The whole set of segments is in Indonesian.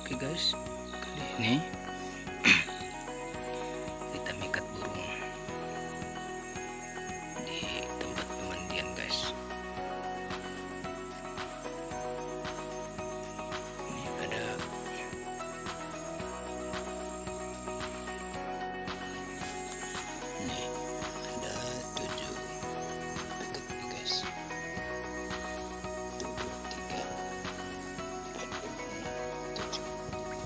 Oke guys, kali ini kita mikat burung di tempat pemandian guys. Ini ada ini ada 7 betul nih guys. 1, 2, 3, 4, 5, 6, 7.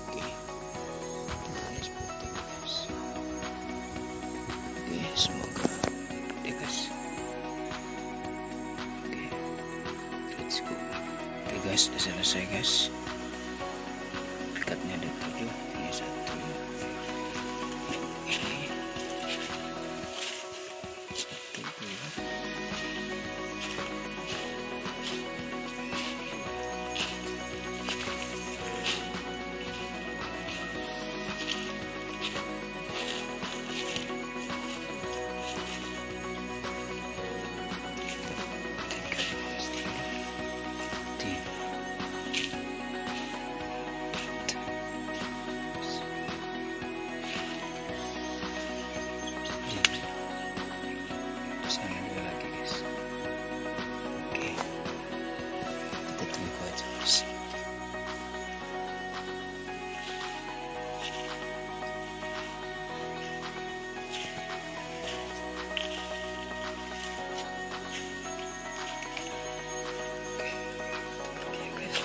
Oke, ini seperti ini guys. Oke, semoga dapat ya guys. Oke, let's go. Oke guys, sudah selesai guys. Pikatnya ada 7, ini 1. Ini 1, 2. Sana dua lagi guys. Oke, kita tunggu aja guys. Oke, guys.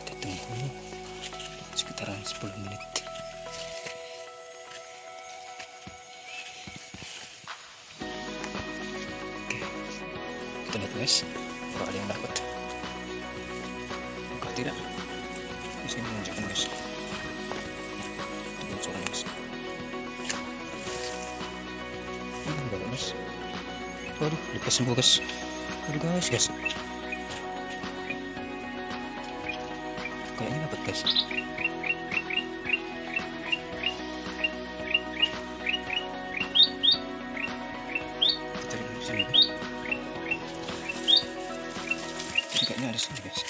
Kita tunggu sekitaran 10 menit. Kita lihat guys, apakah ada yang dapat? Apakah tidak? Di sini menunjukkan guys. Kita coba guys. Enggak guys. Waduh, lepas semua guys. Waduh guys. Kayaknya dapat guys. Kita lihat di sini guys. Kayaknya ada sini guys.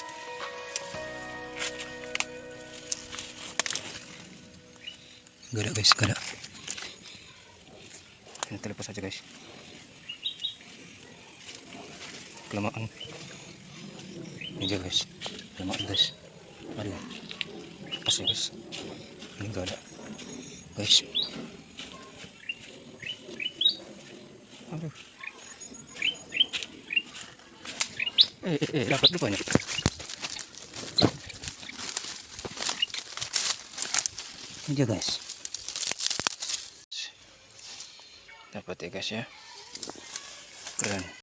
Gak ada guys, gak ada. Kita lepas aja guys. Kelamaan. Ini aja guys. Kelamaan guys. Aduh. Lepas ya guys. Ini gak ada. Guys. Aduh. Dapat rupanya. Ini aja guys. Dapat ya guys ya. Keren.